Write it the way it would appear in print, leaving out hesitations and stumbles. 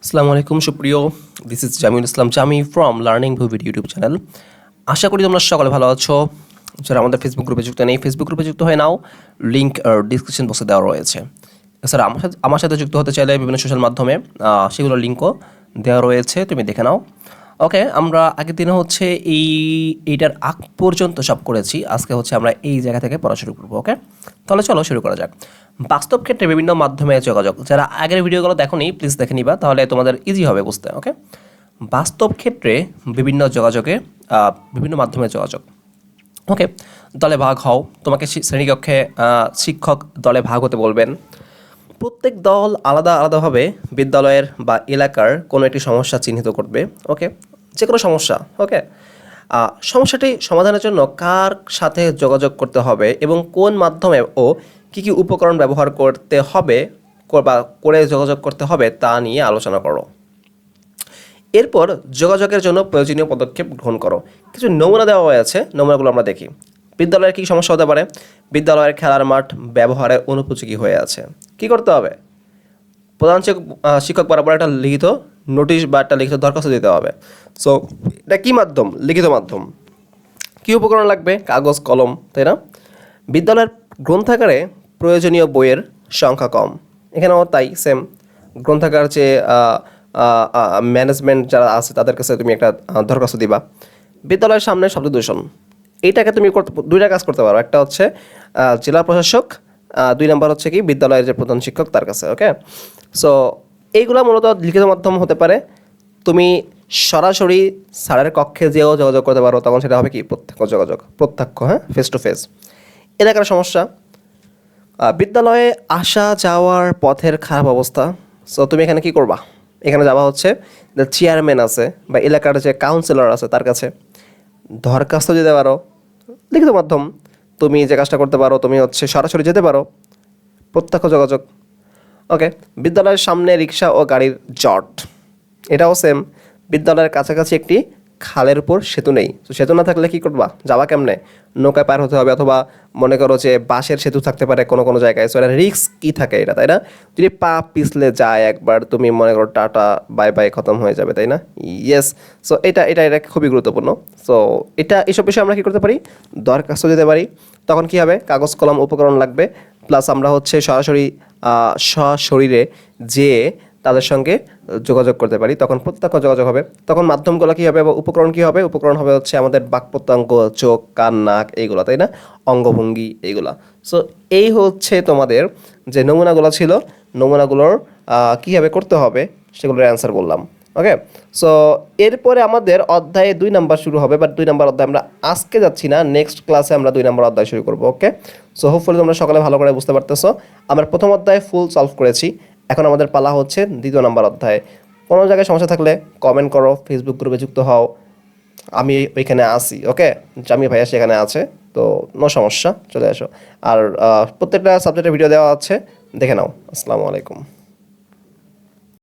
আসসালামু আলাইকুম সুপ্রিয়, this is Jamiul Islam Jami from learning with YouTube channel. আশা করি তোমরা সকলে ভালো আছো। যারা আমাদের ফেসবুক গ্রুপে যুক্ত নেই, ফেসবুক গ্রুপে যুক্ত হয়ে নাও, লিঙ্ক ডিসক্রিপশন বক্সে দেওয়া রয়েছে। এছাড়া আমার সাথে যুক্ত হতে চাইলে বিভিন্ন সোশ্যাল মাধ্যমে সেগুলোর লিঙ্কও দেওয়া রয়েছে, তুমি দেখে নাও। ওকে, আমরা আগের দিনে হচ্ছে এইটার আগ পর্যন্ত সব করেছি। আজকে হচ্ছে আমরা এই জায়গা থেকে পড়া শুরু করবো। ওকে, তাহলে চলো শুরু করা যাক। বাস্তব ক্ষেত্রে বিভিন্ন মাধ্যমে যোগাযোগ, যারা আগের ভিডিওগুলো দেখোনি প্লিজ দেখে নিবা, তাহলে তোমাদের ইজি হবে বুঝতে। ওকে, বাস্তব ক্ষেত্রে বিভিন্ন যোগাযোগে বিভিন্ন মাধ্যমে যোগাযোগ। ওকে, দলে ভাগ হও। তোমাকে শ্রেণীকক্ষে শিক্ষক দলে ভাগ হতে বলবেন। প্রত্যেক দল আলাদা আলাদাভাবে বিদ্যালয়ের বা এলাকার কোনো একটি সমস্যা চিহ্নিত করবে। ওকে, যে কোনো সমস্যা। ওকে, সমস্যাটি সমাধানের জন্য কার সাথে যোগাযোগ করতে হবে এবং কোন মাধ্যমে ও কী কী উপকরণ ব্যবহার করতে হবে বা করে যোগাযোগ করতে হবে তা নিয়ে আলোচনা করো। এরপর যোগাযোগের জন্য প্রয়োজনীয় পদক্ষেপ গ্রহণ করো। কিছু নমুনা দেওয়া হয়েছে, নমুনাগুলো আমরা দেখি। বিদ্যালয়ের কী সমস্যা হতে পারে? বিদ্যালয়ের খেলার মাঠ ব্যবহারের অনুপযোগী হয়ে আছে। কি করতে হবে? প্রধান শিক্ষক বরাবর একটা লিখিত নোটিশ বা একটা লিখিত দরখাস্ত দিতে হবে। সো এটা কী মাধ্যম? লিখিত মাধ্যম। কী উপকরণ লাগবে? কাগজ, কলম, তাই না? বিদ্যালয়ের গ্রন্থাগারে প্রয়োজনীয় বইয়ের সংখ্যা কম। এখানেও তাই সেম। গ্রন্থাগার যে ম্যানেজমেন্ট যারা আছে তাদের কাছে তুমি একটা দরখাস্ত দিবা। বিদ্যালয়ের সামনে শব্দ দূষণ, এইটাকে তুমি দুইটা কাজ করতে পারো। একটা হচ্ছে জেলা প্রশাসক, 2 নম্বর হচ্ছে কি বিদ্যালয়ের যে প্রধান শিক্ষক তার কাছে। ওকে, সো এইগুলো মূলত লিখিত মাধ্যম হতে পারে। তুমি সরাসরি স্যারের কক্ষে যেও যোগাযোগ করতে পারো, তখন সেটা হবে কি প্রত্যক্ষ যোগাযোগ, প্রত্যক্ষ, হ্যাঁ, ফেস টু ফেস। এলাকার সমস্যা, বিদ্যালয়ে আসা যাওয়ার পথের খারাপ অবস্থা। সো তুমি এখানে কি করবা? এখানে যাওয়া হচ্ছে যে চেয়ারম্যান আছে বা এলাকার যে কাউন্সিলর আছে তার কাছে দরখাস্ত দিতে পারো। লিখিত মাধ্যম। তুমি যে কাজটা করতে পারো, তুমি হচ্ছে সরাসরি যেতে পারো, প্রত্যক্ষ যোগাযোগ। ওকে, বিদ্যালয়ের সামনে রিক্সা ও গাড়ির জট, এটাও সেম। বিদ্যালয়ের কাছাকাছি একটি খালের উপর সেতু নেই। তো সেতু না থাকলে কী করবা? যাওয়া কেমনে? নৌকায় পার হতে হবে, অথবা মনে করো যে বাঁশের সেতু থাকতে পারে কোনো কোনো জায়গায়। সো এটা রিস্ক কী থাকে এটা, তাই না? যদি পা পিছলে যায় একবার, তুমি মনে করো টাটা বাই বাই খতম হয়ে যাবে, তাই না? ইয়েস। সো এটা এটা এটা খুবই গুরুত্বপূর্ণ। সো এইসব বিষয়ে আমরা কী করতে পারি? দরখাস্ত দিতে পারি। তখন কী হবে? কাগজ কলম উপকরণ লাগবে, প্লাস আমরা হচ্ছে সরাসরি সশরীরে যে তাদের সঙ্গে যোগাযোগ করতে পারি, তখন প্রত্যক্ষ যোগাযোগ হবে। তখন মাধ্যমগুলো কী হবে বা উপকরণ কী হবে? উপকরণ হবে হচ্ছে আমাদের বাক প্রত্যঙ্গ, চোখ, কান, নাক, এইগুলো, তাই না? অঙ্গভঙ্গি, এইগুলা। সো এই হচ্ছে তোমাদের যে নমুনাগুলো ছিল, নমুনাগুলোর কীভাবে করতে হবে সেগুলোর অ্যান্সার বললাম। ওকে, সো এরপরে আমাদের অধ্যায়ে 2 নাম্বার শুরু হবে, বাট 2 নাম্বার অধ্যায় আমরা আজকে যাচ্ছি না, নেক্সট ক্লাসে আমরা 2 নাম্বার অধ্যায় শুরু করবো। ওকে, সো হোপফুলি তোমরা সকালে ভালো করে বুঝতে পারতেছো। আমরা প্রথম অধ্যায়ে ফুল সলভ করেছি, এখন আমাদের পালা হচ্ছে 2 নাম্বার অধ্যায়ে। কোনো জায়গায় সমস্যা থাকলে কমেন্ট করো, ফেসবুক গ্রুপে যুক্ত হও, আমি ওইখানে আসি। ওকে, জামি ভাইয়া সেখানে আছে, তো নো সমস্যা, চলে আসো। আর প্রত্যেকটা সাবজেক্টের ভিডিও দেওয়া আছে, দেখে নাও। আসসালামু আলাইকুম।